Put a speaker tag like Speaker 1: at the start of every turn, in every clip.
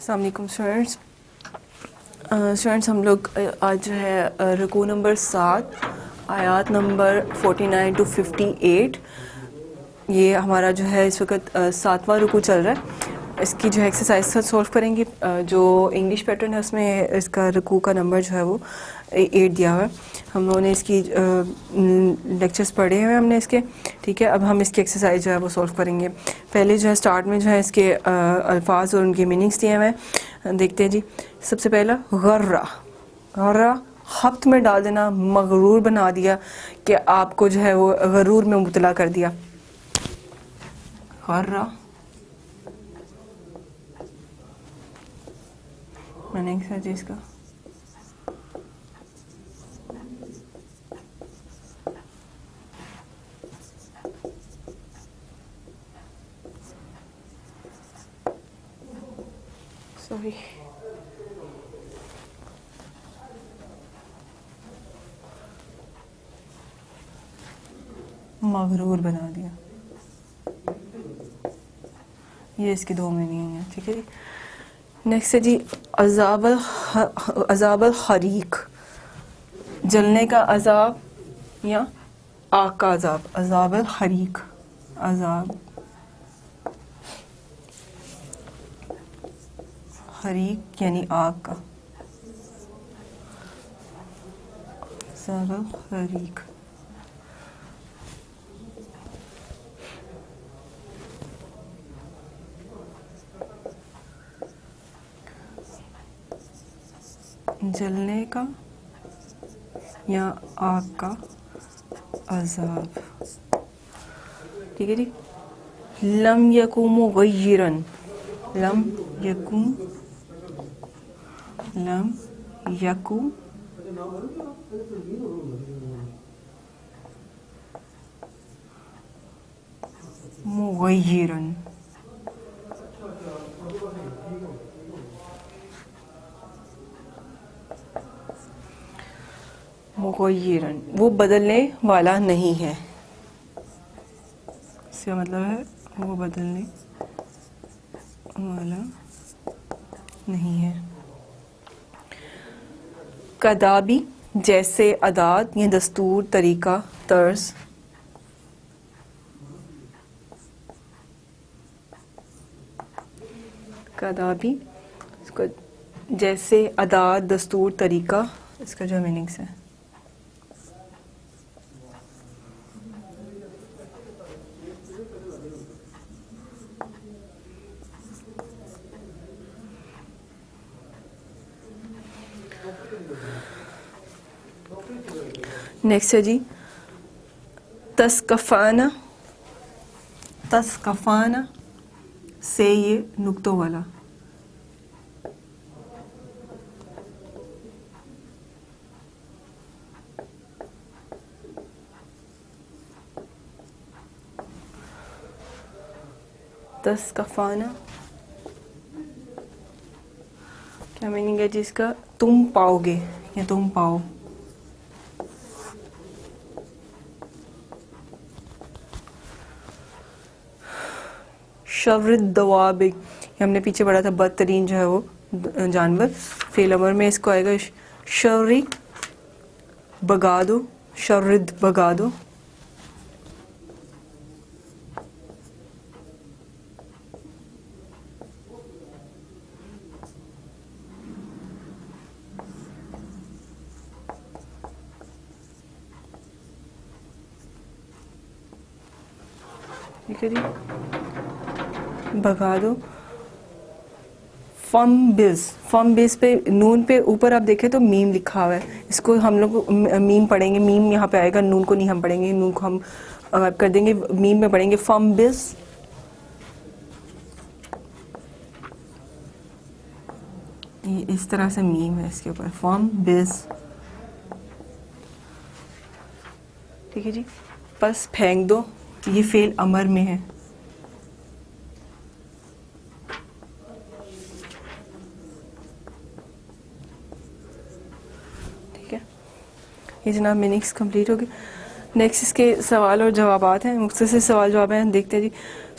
Speaker 1: السلام علیکم اسٹوڈینٹس، ہم لوگ آج جو ہے رکوع نمبر 7 آیات نمبر 49 to 58، یہ ہمارا جو ہے اس وقت 7واں رکوع چل رہا ہے. اس کی جو ہے ایکسرسائز سولو کریں گے. جو انگلش پیٹرن ہے اس میں اس کا رکوع کا نمبر جو ہے وہ 8 دیا ہوا ہے. ہم لوگوں نے اس کی لیکچرز پڑھے ہوئے ہم نے اس کے، ٹھیک ہے. اب ہم اس کی ایکسرسائز جو ہے وہ سولو کریں گے. پہلے جو ہے سٹارٹ میں جو ہے اس کے الفاظ اور ان کے میننگس دیے ہوئے ہیں. دیکھتے ہیں جی. سب سے پہلا غرہ، غرہ خبط میں ڈال دینا، مغرور بنا دیا کہ آپ کو جو ہے وہ غرور میں مبتلا کر دیا. غرہ میننگس ہے جی اس کا. سوری، مغرور بنا دیا. یہ اس کی دو میننگ ہیں، ٹھیک ہے جی. نیکسٹ ہے جی عذاب الحریق، جلنے کا عذاب یا آگ کا عذاب. عذاب الحریق، عذاب حریق یعنی آگ کا. عذاب الحریق. جلنے کا یا آگ کا عذاب، ٹھیک ہے جی. لم یکن مغیرن، لم یکن مغیرن، مغیرن وہ بدلنے والا نہیں ہے. اس کا مطلب ہے وہ بدلنے والا نہیں ہے. کدابی جیسے عادات یا دستور، طریقہ، طرز. کدابی اس کو جیسے عادات، دستور، طریقہ، اس کا جو میننگس ہے. نیکسٹ ہے جی تسکفانہ، تسکفانہ سے یہ نقطوں والا. تسکفانہ کیا میننگ ہے جی اس کا؟ تم پاؤ گے یا تم پاؤ. شر الدواب، ہم نے پیچھے پڑھا تھا بدترین جو ہے وہ جانور. فعل امر میں اس کو آئے گا شر بگا دو، شرد بگا دو. ٹھیک ہے جی، بھگا دو. فم بز، فم بز پہ نون پہ اوپر آپ دیکھیں تو میم لکھا ہوا ہے. اس کو ہم لوگ میم پڑھیں گے، میم یہاں پہ آئے گا، نون کو نہیں ہم پڑھیں گے. نون کو ہم کر دیں گے میم میں پڑھیں گے. فم بز، یہ اس طرح سے میم ہے اس کے اوپر. فم بز، ٹھیک ہے جی. پس پھینک دو، یہ فعل امر میں ہے. ٹھیک ہے، یہ جناب میننگس کمپلیٹ ہو گئے. نیکسٹ اس کے سوال اور جوابات ہیں، مختصر سوال جواب ہیں، دیکھتے ہیں جی.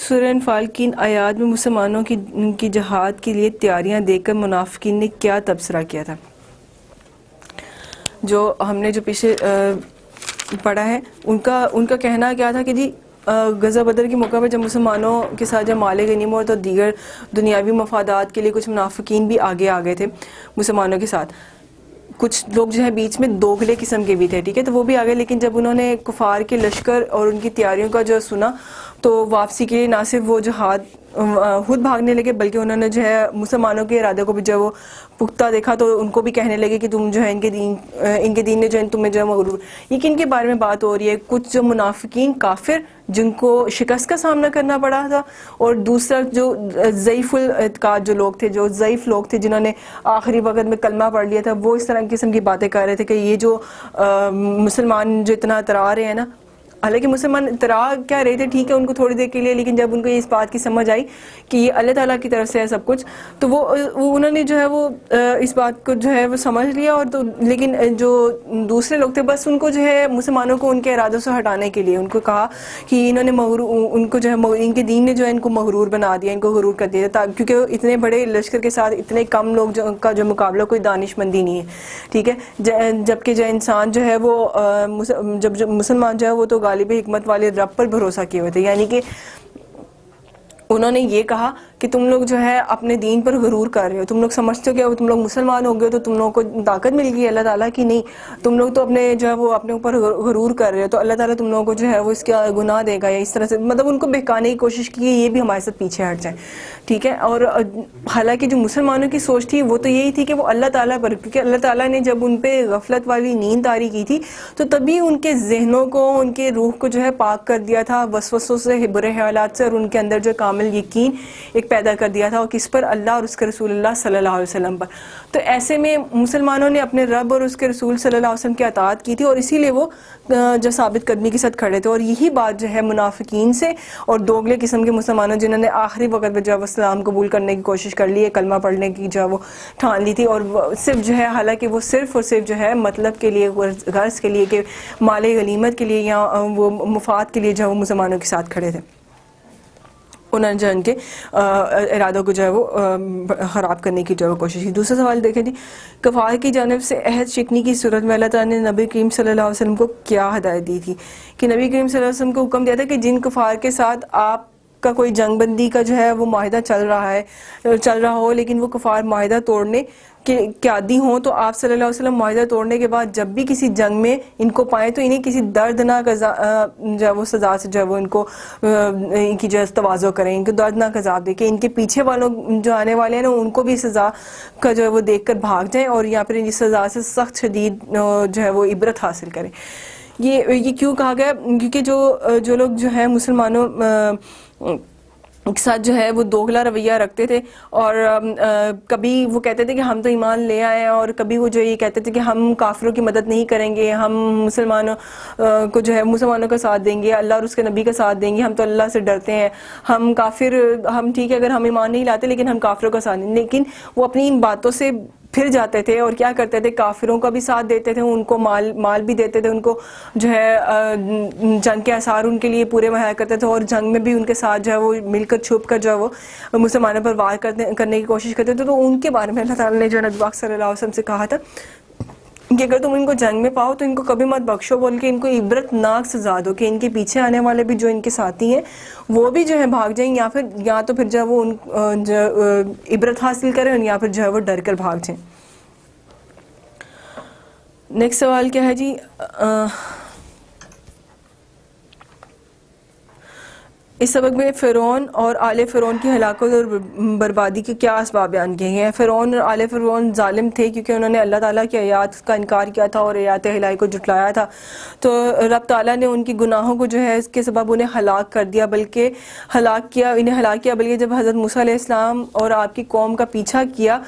Speaker 1: سورہ انفال کی ان آیات میں مسلمانوں کی جہاد کے لیے تیاریاں دیکھ کر منافقین نے کیا تبصرہ کیا تھا؟ جو ہم نے جو پیچھے پڑھا ہے ان کا کہنا کیا تھا کہ جی غزوہ بدر کے موقع پہ جب مسلمانوں کے ساتھ جب مال غنیمت اور دیگر دنیاوی مفادات کے لیے کچھ منافقین بھی آگے آ گئے تھے مسلمانوں کے ساتھ، کچھ لوگ جو ہے بیچ میں دوگلے قسم کے بھی تھے، ٹھیک ہے، تو وہ بھی آگے، لیکن جب انہوں نے کفار کے لشکر اور ان کی تیاریوں کا جو سنا تو واپسی کے لیے نہ صرف وہ جہاد خود بھاگنے لگے، بلکہ انہوں نے جو ہے مسلمانوں کے ارادے کو بھی جب وہ پختہ دیکھا تو ان کو بھی کہنے لگے کہ تم جو ہے ان کے دین نے جو ہے تمہیں جو ہے مغرور. یہ کن کے بارے میں بات ہو رہی ہے؟ کچھ جو منافقین کافر جن کو شکست کا سامنا کرنا پڑا تھا، اور دوسرا جو ضعیف الاعتقاد جو لوگ تھے، جو ضعیف لوگ تھے جنہوں نے آخری وقت میں کلمہ پڑھ لیا تھا، وہ اس طرح قسم کی باتیں کر رہے تھے کہ یہ جو مسلمان جو اتنا اترا رہے ہیں نا، حالانکہ مسلمان اترا کیا رہے تھے، ٹھیک ہے ان کو تھوڑی دیر کے لیے، لیکن جب ان کو اس بات کی سمجھ آئی کہ یہ اللہ تعالیٰ کی طرف سے ہے سب کچھ، تو وہ انہوں نے جو ہے وہ اس بات کو جو ہے وہ سمجھ لیا. اور تو لیکن جو دوسرے لوگ تھے بس ان کو جو ہے مسلمانوں کو ان کے ارادوں سے ہٹانے کے لیے ان کو کہا کہ انہوں نے ان کو جو ہے ان کے دین نے جو ہے ان کو مغرور بنا دیا، ان کو غرور کر دیا، کیونکہ اتنے بڑے لشکر کے ساتھ اتنے کم لوگ کا جو مقابلہ کوئی دانش مندی نہیں ہے، ٹھیک ہے. جبکہ جو انسان جو ہے وہ جب مسلمان جو ہے وہ تو غالب حکمت والے رب پر بھروسہ کیے ہوئے تھے، یعنی کہ انہوں نے یہ کہا کہ تم لوگ جو ہے اپنے دین پر غرور کر رہے ہو، تم لوگ سمجھتے ہو کہ تم لوگ مسلمان ہو گئے تو تم لوگوں کو طاقت مل گئی اللہ تعالیٰ کی، نہیں، تم لوگ تو اپنے جو ہے وہ اپنے اوپر غرور کر رہے ہو، تو اللہ تعالیٰ تم لوگوں کو جو ہے وہ اس کا گناہ دے گا، یا اس طرح سے مطلب ان کو بہکانے کی کوشش کی یہ بھی ہمارے ساتھ پیچھے ہٹ جائیں، ٹھیک ہے. اور حالانکہ جو مسلمانوں کی سوچ تھی وہ تو یہی تھی کہ وہ اللہ تعالیٰ پر، کیونکہ اللہ تعالیٰ نے جب ان پہ غفلت والی نیند طاری کی تھی تو تبھی ان کے ذہنوں کو، ان کے روح کو جو ہے پاک کر دیا تھا وسوسوں سے، برے خیالات سے، اور ان کے اندر جو کامل یقین ایک پیدا کر دیا تھا، اور کس پر؟ اللہ اور اس کے رسول اللہ صلی اللہ علیہ وسلم پر. تو ایسے میں مسلمانوں نے اپنے رب اور اس کے رسول صلی اللہ علیہ وسلم کی اطاعت کی تھی، اور اسی لیے وہ جو ثابت قدمی کے ساتھ کھڑے تھے. اور یہی بات جو ہے منافقین سے اور دوگلے قسم کے مسلمانوں جنہوں نے آخری وقت میں جو ہے اسلام قبول کرنے کی کوشش کر لی ہے، کلمہ پڑھنے کی جو ہے وہ ٹھان لی تھی، اور صرف جو ہے حالانکہ وہ صرف اور صرف جو ہے مطلب کے لیے، غرض کے لیے کہ مال غنیمت کے لیے یا وہ مفاد کے لیے جو ہے وہ مسلمانوں کے ساتھ کھڑے تھے، انہوں نے جو ان کے ارادوں کو جو ہے وہ خراب کرنے کی جو ہے وہ کوشش کی. دوسرا سوال دیکھیں جی، کفار کی جانب سے عہد شکنی کی صورت میں اللہ تعالیٰ نے نبی کریم صلی اللہ علیہ وسلم کو کیا ہدایت دی تھی؟ کہ نبی کریم صلی اللہ علیہ وسلم کو حکم دیا تھا کہ جن کفار کے ساتھ آپ کا کوئی جنگ بندی کا جو ہے وہ معاہدہ چل رہا ہو، لیکن وہ کفار معاہدہ توڑنے کے عادی ہوں، تو آپ صلی اللہ علیہ وسلم معاہدہ توڑنے کے بعد جب بھی کسی جنگ میں ان کو پائیں تو انہیں کسی دردناک جو ہے وہ سزا سے جو ہے وہ ان کو ان کی جو ہے تواضع کریں، ان کو دردناک عذاب دے کہ ان کے پیچھے والوں جو آنے والے ہیں نا ان کو بھی سزا کا جو ہے وہ دیکھ کر بھاگ جائیں، اور یا پھر ان کی سزا سے سخت شدید جو ہے وہ عبرت حاصل کریں. یہ کیوں کہا گیا؟ کیونکہ جو لوگ جو ہے مسلمانوں کے ساتھ جو ہے وہ دوگلا رویہ رکھتے تھے، اور کبھی وہ کہتے تھے کہ ہم تو ایمان لے آئے ہیں، اور کبھی وہ جو یہ کہتے تھے کہ ہم کافروں کی مدد نہیں کریں گے، ہم مسلمانوں کو جو ہے مسلمانوں کا ساتھ دیں گے، اللہ اور اس کے نبی کا ساتھ دیں گے، ہم تو اللہ سے ڈرتے ہیں، ہم ٹھیک ہے اگر ہم ایمان نہیں لاتے لیکن ہم کافروں کا ساتھ نہیں. لیکن وہ اپنی ان باتوں سے پھر جاتے تھے اور کیا کرتے تھے؟ کافروں کا بھی ساتھ دیتے تھے، ان کو مال بھی دیتے تھے، ان کو جو ہے جنگ کے آثار ان کے لیے پورے مہیا کرتے تھے، اور جنگ میں بھی ان کے ساتھ جو ہے وہ مل کر چھپ کر جو ہے وہ مسلمانوں پر وار کرنے کی کوشش کرتے تھے. تو ان کے بارے میں اللہ تعالیٰ نے جو نبی پاک صلی اللہ علیہ وسلم سے کہا تھا کہ اگر تم ان کو جنگ میں پاؤ تو ان کو کبھی مت بخشو، بول کے ان کو عبرت ناک سزا دو کہ ان کے پیچھے آنے والے بھی جو ان کے ساتھی ہیں وہ بھی جو ہے بھاگ جائیں، یا تو پھر جو ہے وہ عبرت حاصل کریں، یا پھر جو ہے وہ ڈر کر بھاگ جائیں. نیکسٹ سوال کیا ہے جی؟ اس سبق میں فرعون اور آل فرعون کی ہلاکت اور بربادی کے کیا اسباب بیان کیے ہیں؟ فرعون اور آل فرعون ظالم تھے کیونکہ انہوں نے اللہ تعالیٰ کی آیات کا انکار کیا تھا اور آیات الہی کو جھٹلایا تھا، تو رب تعالیٰ نے ان کی گناہوں کو جو ہے اس کے سبب انہیں ہلاک کر دیا، انہیں ہلاک کیا. بلکہ جب حضرت موسیٰ علیہ السلام اور آپ کی قوم کا پیچھا کیا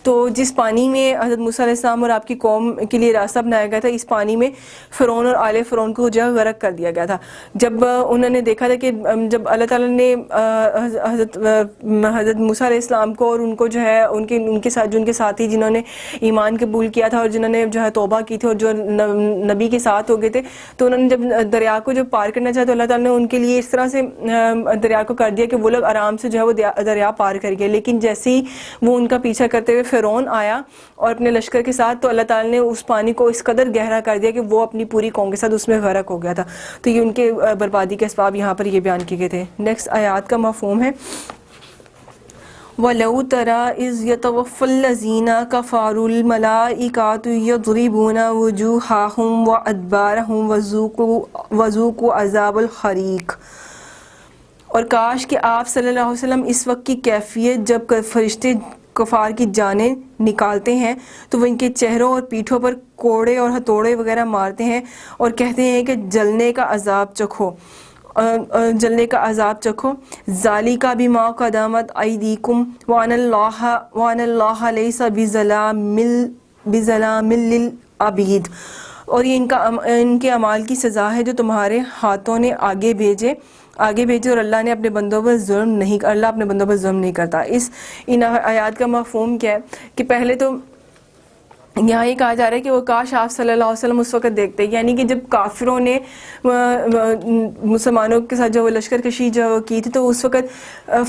Speaker 1: تو تو جس پانی میں حضرت موسیٰ علیہ السلام اور آپ کی قوم کے لیے راستہ بنایا گیا تھا، اس پانی میں فرعون اور آل فرعون کو جو ہے غرق کر دیا گیا تھا. جب انہوں نے دیکھا تھا کہ جب اللہ تعالیٰ نے حضرت موسیٰ علیہ السلام کو اور ان کو جو ہے ان کے ساتھ جو ان کے ساتھی جنہوں نے ایمان قبول کیا تھا اور جنہوں نے جو ہے توبہ کی تھی اور جو نبی کے ساتھ ہو گئے تھے، تو انہوں نے جب دریا کو جب پار کرنا چاہا تو اللہ تعالیٰ نے ان کے لیے اس طرح سے دریا کو کر دیا کہ وہ لوگ آرام سے جو ہے وہ دریا پار کر گئے. لیکن جیسے ہی وہ ان کا پیچھا کرتے ہوئے فرعون آیا اور اپنے لشکر کے ساتھ، تو اللہ تعالیٰ نے اس پانی کو اس قدر گہرا کر دیا کہ وہ اپنی پوری قوم کے ساتھ اس میں غرق ہو گیا تھا. تو یہ ان کے بربادی کے اسباب یہاں پر یہ بیان کیے گئے تھے. نیکسٹ آیات کا مفہوم ہے وَلَوْ تَرَىٰ إِذْ يَتَوَفَّى الَّذِينَ كَفَرُوا الْمَلَائِكَةُ يَضْرِبُونَ وُجُوهَهُمْ وَأَدْبَارَهُمْ وَذُوقُوا عَذَابَ الْحَرِيقِ. اور کاش کہ آپ صلی اللہ علیہ وسلم اس وقت کی کیفیت جب فرشتے کفار کی جانیں نکالتے ہیں تو وہ ان کے چہروں اور پیٹھوں پر کوڑے اور ہتھوڑے وغیرہ مارتے ہیں اور کہتے ہیں کہ جلنے کا عذاب چکھو، جلنے کا عذاب چکھو. ذالک بما قدمت ایدیکم وان اللہ لیس بظلام للعبید. اور یہ ان کے اعمال کی سزا ہے جو تمہارے ہاتھوں نے آگے بھیجے اور اللہ نے اپنے بندوں پر ظلم نہیں، اللہ اپنے بندوں پر ظلم نہیں کرتا. ان آیات کا مفہوم کیا ہے کہ پہلے تو یہاں یہ کہا جا رہا ہے کہ وہ کاش آپ صلی اللہ علیہ وسلم اس وقت دیکھتے، یعنی کہ جب کافروں نے مسلمانوں کے ساتھ جو وہ لشکر کشی جو کی تھی، تو اس وقت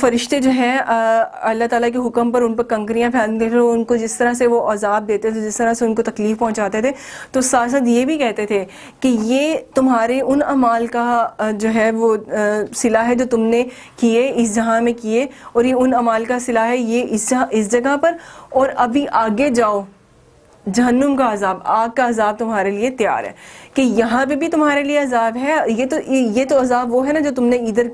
Speaker 1: فرشتے جو ہیں اللہ تعالیٰ کے حکم پر ان پر کنکریاں پھینکتے تھے، ان کو جس طرح سے وہ عذاب دیتے تھے، جس طرح سے ان کو تکلیف پہنچاتے تھے، تو ساتھ ساتھ یہ بھی کہتے تھے کہ یہ تمہارے ان اعمال کا جو ہے وہ صلہ ہے جو تم نے کیے اس جہاں میں کیے، اور یہ ان اعمال کا صلہ ہے یہ اس جگہ پر، اور ابھی آگے جاؤ جہنم کا عذاب، آگ کا عذاب تمہارے لیے تیار ہے. کہ یہاں پہ بھی تمہارے لیے عذاب ہے، یہ تو عذاب وہ ہے نا جو تم نے ادھر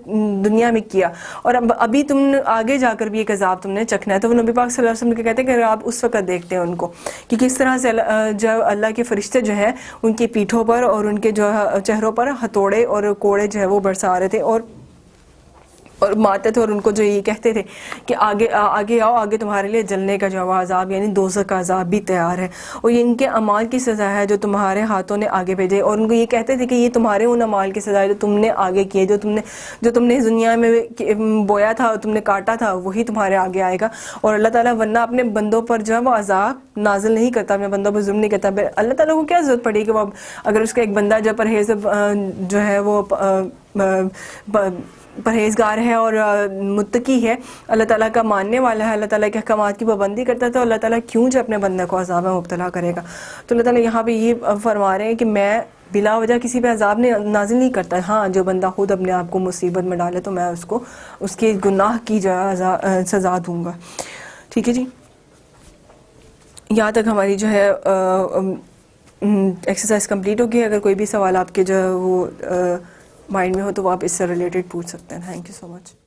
Speaker 1: دنیا میں کیا، اور ابھی تم آگے جا کر بھی ایک عذاب تم نے چکھنا ہے. تو وہ نبی پاک صلی اللہ علیہ وسلم کہتے ہیں کہ آپ اس وقت دیکھتے ہیں ان کو کہ کس طرح سے جو اللہ کے فرشتے جو ہیں ان کی پیٹھوں پر اور ان کے جو چہروں پر ہتھوڑے اور کوڑے جو ہے وہ برسا رہے تھے اور مارتے تھے، اور ان کو جو یہ کہتے تھے کہ آگے آؤ، آگے تمہارے لیے جلنے کا جو عذاب یعنی دوزخ کا عذاب بھی تیار ہے، اور یہ ان کے اعمال کی سزا ہے جو تمہارے ہاتھوں نے آگے بھیجے. اور ان کو یہ کہتے تھے کہ یہ تمہارے ان اعمال کی سزا ہے جو تم نے آگے کیے، جو تم نے اس دنیا میں بویا تھا، تم نے کاٹا تھا، وہی تمہارے آگے آئے گا. اور اللہ تعالیٰ ورنہ اپنے بندوں پر جو ہے وہ عذاب نازل نہیں کرتا، اپنے بندوں پر ظلم نہیں کرتا. اللہ تعالیٰ کو کیا ضرورت پڑی کہ وہ اگر اس کا ایک بندہ جو پرہیز جو ہے وہ پرہیزگار ہے اور متقی ہے، اللہ تعالیٰ کا ماننے والا ہے، اللہ تعالیٰ کے احکامات کی پابندی کرتا ہے، تو اللہ تعالیٰ کیوں جو اپنے بندے کو عذاب میں مبتلا کرے گا. تو اللہ تعالیٰ یہاں پہ یہ فرما رہے ہیں کہ میں بلا وجہ کسی پہ عذاب نازل نہیں کرتا. ہاں جو بندہ خود اپنے آپ کو مصیبت میں ڈالے تو میں اس کو اس کے گناہ کی جو ہے سزا دوں گا. ٹھیک ہے جی، یہاں تک ہماری جو ہے ایکسرسائز کمپلیٹ ہوگی. اگر کوئی بھی سوال آپ کے جو ہے وہ مائنڈ میں ہو تو آپ اس سے ریلیٹڈ پوچھ سکتے ہیں. Thank you so much.